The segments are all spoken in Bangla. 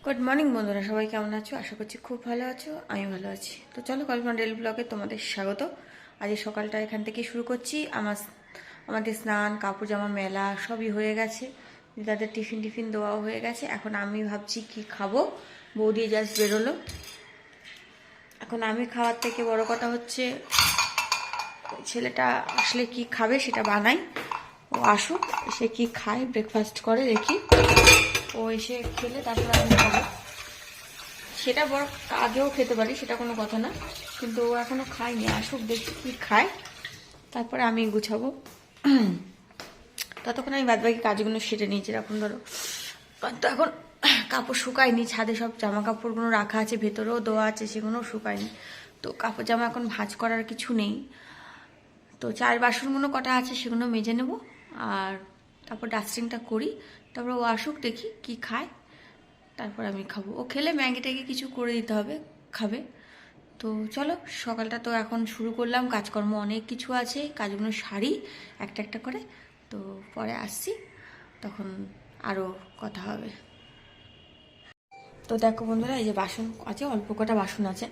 গুড মর্নিং বন্ধুরা, সবাই কেমন আছো? আশা করছি খুব ভালো আছো। আমি ভালো আছি। তো চলো, কল্পনা ডেইলি ব্লগে তোমাদের স্বাগত। আজ সকালটা এখান থেকে শুরু করছি। আমাদের স্নান, কাপড় জামা মেলা সবই হয়ে গেছে। তাদের টিফিন দেওয়াও হয়ে গেছে। এখন আমি ভাবছি কি খাবো। বৌদি জাস্ট বেরোলো। এখন আমি খাওয়ার থেকে বড় কথা হচ্ছে ছেলেটা আসলে কি খাবে সেটা বানাই। ও আসুক, সে কি খায়, ব্রেকফাস্ট করে দেখি। ও এসে খেলে তারপর আমি খাবো। সেটা বড় আগেও খেতে পারি, সেটা কোনো কথা না, কিন্তু ও এখনো খায়নি। আসুক, দেখি কি খায়, তারপরে আমি গুছাবো। ততক্ষণ আমি বাদবাকি কাজগুলো সেরে নিয়েছি। এখন ধরো তো এখন কাপড় শুকায়নি, ছাদে সব জামা কাপড়গুলো রাখা আছে, ভেতরেও দেওয়া আছে, সেগুলোও শুকায়নি। তো কাপড় জামা এখন ভাঁজ করার কিছু নেই। তো চার বাসনগুলো কটা আছে সেগুলো মেজে নেব, আর তারপর ডাস্টিংটা করি। তারপর ও আসুক, দেখি কি খায়, তারপর আমি খাবো। ও খেলে ম্যাগি ট্যাগি কিছু করে দিতে হবে, খাবে। তো চলো, সকালটা তো এখন শুরু করলাম। কাজকর্ম অনেক কিছু আছে, কাজগুলো সারি একটা একটা করে। তো পরে আসছি, তখন আরও কথা হবে। তো দেখো বন্ধুরা, এই যে বাসন আছে, অল্প কটা বাসন আছে।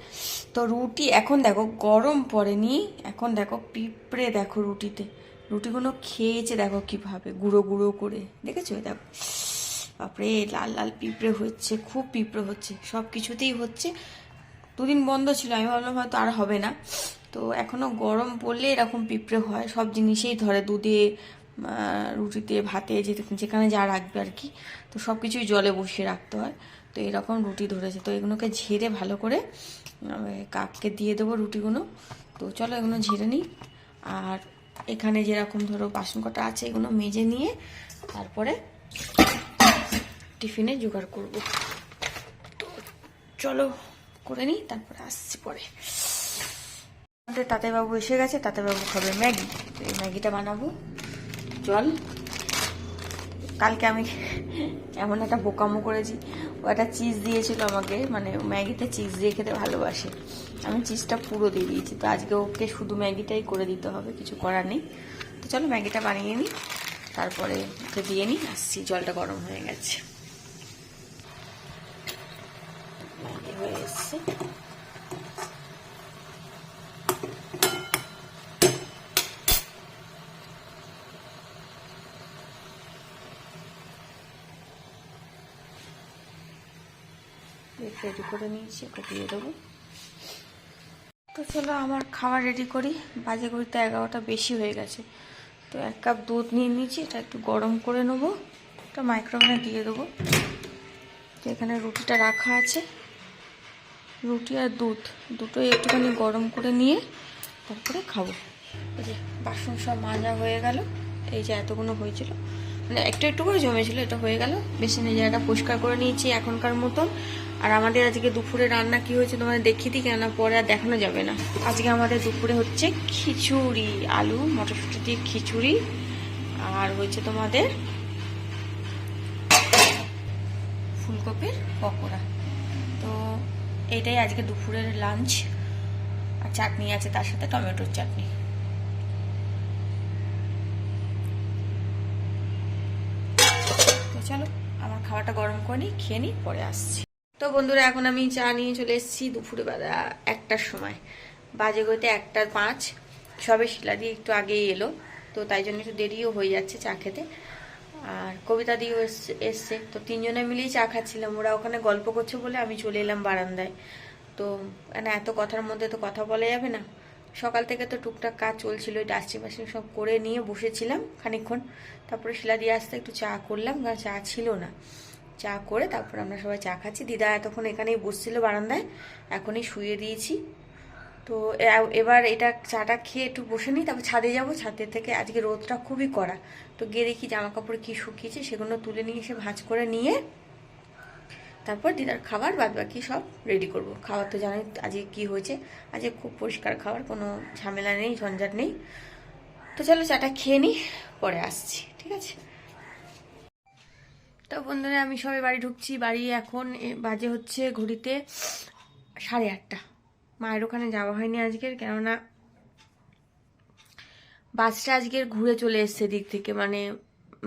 তো রুটি এখন দেখো গরম পড়েনি, এখন দেখো পিঁপড়ে, দেখো রুটিগুলো খেয়েছে, দেখো কিভাবে গুঁড়ো গুঁড়ো করে, দেখেছো? দেখো, বাপরে, লাল লাল পিঁপড়ে হচ্ছে, খুব পিঁপড়ে হচ্ছে, সব কিছুতেই হচ্ছে। দুদিন বন্ধ ছিল, আমি ভাবলাম হয়তো আর হবে না। তো এখনো গরম পড়লে এরকম পিঁপড়ে হয়, সব জিনিসেই ধরে, দুধে, রুটিতে, ভাতে, যেখানে যা রাখবে আর কি। তো সব কিছুই জলে বসিয়ে রাখতে হয়। তো এরকম রুটি ধরেছে, তো এগুলোকে ঝেড়ে ভালো করে কাককে দিয়ে দেবো রুটিগুলো। তো চলো এগুলো ঝেড়ে নিই। আর এখানে যেরকম ধরো বাসন কটা আছে, এগুলো মেজে নিয়ে তারপরে টিফিনে জোগাড় করব। তো চলো করে নিই, তারপরে আসছি পরে। আমাদের তাতেবাবু এসে গেছে, তাতেবাবু খাবে ম্যাগি। তো এই ম্যাগিটা বানাবো। জল, কালকে আমি এমন একটা বোকামো করেছি। ও একটা চিজ দিয়েছিল আমাকে, মানে ম্যাগিতে চিজ দিয়ে খেতে ভালোবাসে। আমি চিজটা পুরো দিয়ে দিয়েছি। তো আজকে ওকে শুধু ম্যাগিটাই করে দিতে হবে, কিছু করার নেই। তো চলো ম্যাগিটা বানিয়ে নিই, তারপরে ওকে দিয়ে নিই। আসছি, জলটা গরম হয়ে গেছে, ম্যাগি হয়ে এসছে। রেডি করে নিয়েছি, ওকে দিয়ে দেবো। তো চলো আমার খাবার রেডি করি। বাজে ঘড়িতে 11টা বেশি হয়ে গেছে। তো 1 কাপ দুধ নিয়ে নিয়েছি, এটা একটু গরম করে নেবো, এটা মাইক্রোওভেনে দিয়ে দেবো। তো এখানে রুটিটা রাখা আছে, রুটি আর দুধ দুটোই একটুখানি গরম করে নিয়ে তারপরে খাবো। এই যে বাসন সব মাজা হয়ে গেল, এই যে এতগুলো হয়েছিল, মানে একটু একটু করে জমেছিল, এটা হয়ে গেল। বেসিনের জায়গাটা পরিষ্কার করে নিয়েছি এখনকার মতন। আর আমাদের আজকে দুপুরে রান্না কি হয়েছে তোমাদের দেখিয়ে দিই, কেননা পরে আর দেখানো যাবে না। আজকে আমাদের দুপুরে হচ্ছে খিচুড়ি, আলু মটরশুঁটি দিয়ে খিচুড়ি, আর হয়েছে তোমাদের ফুলকপির পকোড়া। তো এইটাই আজকে দুপুরের লাঞ্চ। আর চাটনি আছে তার সাথে, টমেটোর চাটনি। তো চলো আমার খাওয়াটা গরম করে নিই, খেয়ে নিই, পরে আসছি। তো বন্ধুরা, এখন আমি চা নিয়ে চলে এসেছি দুপুরে বেলা 1টার সময়। বাজে গইতে 1টা 5, সবে শিলা দিয়ে একটু আগেই এলো। তো তাই জন্য একটু দেরিও হয়ে যাচ্ছে চা খেতে। আর কবিতা দিয়েও এসছে। তো তিনজনে মিলেই চা খাচ্ছিলাম। ওরা ওখানে গল্প করছে বলে আমি চলে এলাম বারান্দায়। তো এত কথার মধ্যে তো কথা বলা যাবে না। সকাল থেকে তো টুকটাক কাজ চলছিল, ডাস্টিং বাস্টিং সব করে নিয়ে বসেছিলাম খানিকক্ষণ। তারপরে শিলা দিয়ে আসতে একটু চা করলাম, কারণ চা ছিল না। চা করে তারপর আমরা সবাই চা খাচ্ছি। দিদা এতক্ষণ এখানেই বসছিল বারান্দায়, এখনই শুয়ে দিয়েছি। তো এবার এটা চাটা খেয়ে একটু বসে নিই, তারপর ছাদে যাব। ছাদে থেকে আজকে রোদটা খুবই কড়া, তো গিয়ে দেখি জামা কাপড় কি শুকিয়েছে, সেগুলো তুলে নিয়ে এসে ভাঁজ করে নিয়ে তারপর দিদার খাবার বাদ বাকি সব রেডি করব। খাবার তো জানোই আজকে কি হয়েছে, আজকে খুব পরিষ্কার খাবার, কোনো ঝামেলা নেই, ঝঞ্ঝাট নেই। তো চলো চাটা খেয়ে নিই, পরে আসছি, ঠিক আছে? তো বন্ধুরা, আমি সবে বাড়ি ঢুকছি। বাড়ি এখন বাজে হচ্ছে ঘড়িতে 8:30। মায়ের ওখানে যাওয়া হয়নি আজকের, কেননা বাসটা আজকের ঘুরে চলে এসছে দিক থেকে, মানে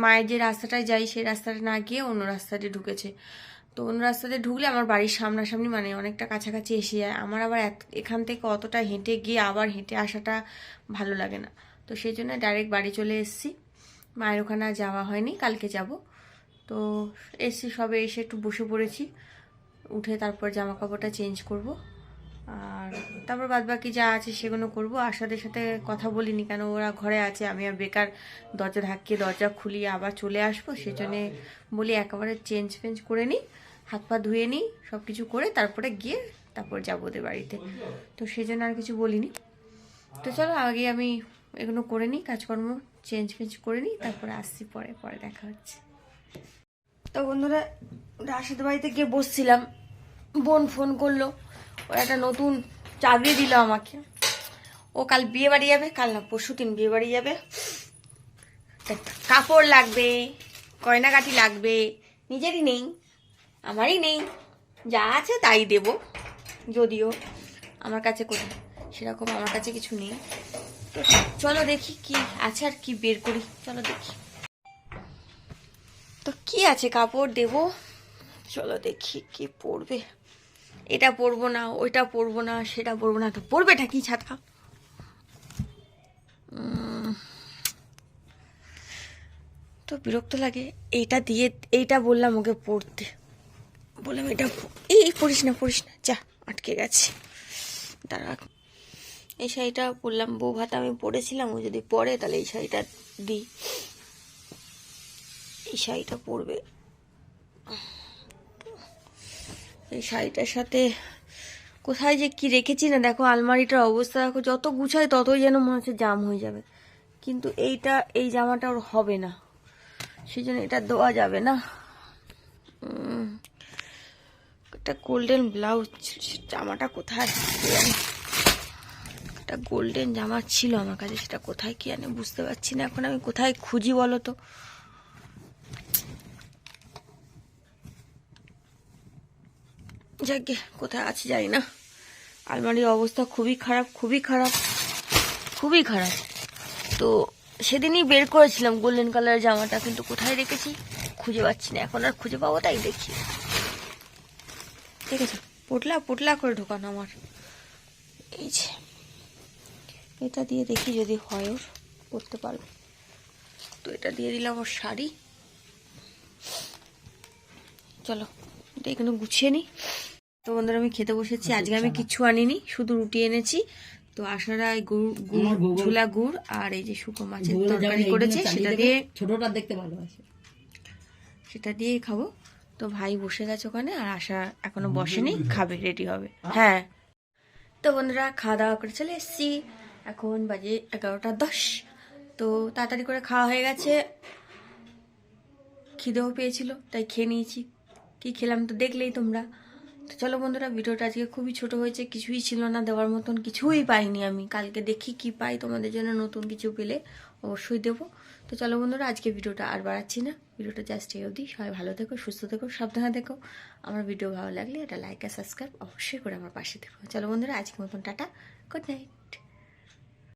মায়ের যে রাস্তাটায় যাই সেই রাস্তাটা না গিয়ে অন্য রাস্তাতে ঢুকেছে। তো অন্য রাস্তাতে ঢুকলে আমার বাড়ির সামনাসামনি, মানে অনেকটা কাছাকাছি এসে যায়। আমার আবার এখান থেকে অতটা হেঁটে গিয়ে আবার হেঁটে আসাটা ভালো লাগে না। তো সেই জন্য ডাইরেক্ট বাড়ি চলে এসেছি। মায়ের ওখানে আর যাওয়া হয়নি, কালকে যাব। তো এসছি, সবে এসে একটু বসে পড়েছি, উঠে তারপর জামা কাপড়টা চেঞ্জ করব, আর তারপর বাদবাকি যা আছে সেগুলো করব। আশাদের সাথে কথা বলিনি, কেন ওরা ঘরে আছে, আমি আর বেকার দরজা ধাক্কিয়ে দরজা খুলিয়ে আবার চলে আসবো। সেজন্যে বলি একেবারে চেঞ্জ ফেঞ্জ করে নিই, হাত পা ধুয়ে নিই, সব কিছু করে তারপরে গিয়ে তারপর যাবো ওদের বাড়িতে। তো সেই জন্য আর কিছু বলিনি। তো চলো আগে আমি এগুলো করে নিই, কাজকর্ম চেঞ্জ ফেঞ্জ করে নিই, তারপরে আসছি, পরে পরে দেখা হচ্ছে। তো বন্ধুরা, রাশেদের বাড়িতে গিয়ে বসছিলাম, বোন ফোন করলো, ও একটা নতুন চাকরি দিল আমাকে। ও কাল বিয়ে বাড়ি যাবে, কাল না পরশু দিন বিয়ে বাড়ি যাবে। কাপড় লাগবে, গয়নাগাটি লাগবে, নিজেরই নেই, আমারই নেই, যা আছে তাই দেব। যদিও আমার কাছে কোথায় সেরকম আমার কাছে কিছু নেই। তো চলো দেখি কি আছে আর কি বের করি, চলো দেখি। তো কি আছে, কাপড় দেব, চলো দেখি কি পরবে। এটা পরবো না, ওইটা পরবো না, সেটা পরবো না, তো পরবেটা কি ছাতা? তো বিরক্ত লাগে। এইটা দিয়ে, এইটা বললাম ওকে পরতে, বললাম এটা এই পরিস না যা আটকে গেছে, দাঁড়া। এই শাড়িটা পরলাম, বউ ভাত আমি পরেছিলাম, ও যদি পরে তাহলে এই শাড়িটা দিই, এই শাড়িটা পরবে। এই শাড়িটার সাথে কোথায় যে কি রেখেছি না, দেখো আলমারিটার অবস্থা দেখো, যত গুছাই ততই যেন মনে হচ্ছে জাম হয়ে যাবে। কিন্তু এইটা, এই জামাটা ওর হবে না, সেই জন্য এটা দেওয়া যাবে না। একটা গোল্ডেন ব্লাউজ, জামাটা কোথায় একটা গোল্ডেন জামা ছিল আমার কাছে, সেটা কোথায় কি জানি বুঝতে পারছি না এখন আমি কোথায় খুঁজি বলো তো। যাকে কোথায় আছে জানি না। আলমারির অবস্থা খুবই খারাপ, খুবই খারাপ, খুবই খারাপ। তো সেদিনই বের করেছিলাম গোল্ডেন কালারের জামাটা, কিন্তু কোথায় রেখেছি খুঁজে পাচ্ছি না, এখন আর খুঁজে পাবো তাই দেখি। ঠিক আছে, পোটলা পোটলা করে ঢোকানো আমার। এই যে এটা দিয়ে দেখি যদি হয়, ওর করতে পারবে। তো এটা দিয়ে দিলাম ওর শাড়ি। চলো এটা এখানে গুছিয়ে নিই। তো বন্ধুরা আমি খেতে বসেছি, আজকে আমি কিচ্ছু আনিনি, শুধু রুটি এনেছি। তো আশারা গুড় ঝোলা গুড় আর এই যে শুকনো মাছের তরকারি করেছে, সেটা দিয়ে, ছোটটা দেখতে ভালোবাসে, সেটা দিয়েই খাবো। তো ভাই বসে গেছে ওখানে, আর আশা এখনো বসেনি, খাবে, রেডি হবে। হ্যাঁ, তো বন্ধুরা খাওয়া দাওয়া করে চলে এসেছি, এখন বাজে 11টা 10। তো তাড়াতাড়ি করে খাওয়া হয়ে গেছে, খিদেও পেয়েছিল তাই খেয়ে নিয়েছি। কি খেলাম তো দেখলেই তোমরা। তো চলো বন্ধুরা, ভিডিওটা আজকে খুবই ছোট হয়েছে, কিছুই ছিল না দেওয়ার মতন, কিছুই পাইনি আমি। কালকে দেখি কি পাই, তোমাদের জন্য নতুন কিছু পেলে অবশ্যই দেবো। তো চলো বন্ধুরা, আজকে ভিডিওটা আর বাড়াচ্ছি না, ভিডিওটা জাস্ট এই অবধি। সবাই ভালো থেকো, সুস্থ থেকো, সাবধানে থেকো। আমার ভিডিও ভালো লাগলে এটা লাইক আর সাবস্ক্রাইব অবশ্যই করে আমার পাশে থেকো। চলো বন্ধুরা, আজকের মতন টাটা, গুড নাইট।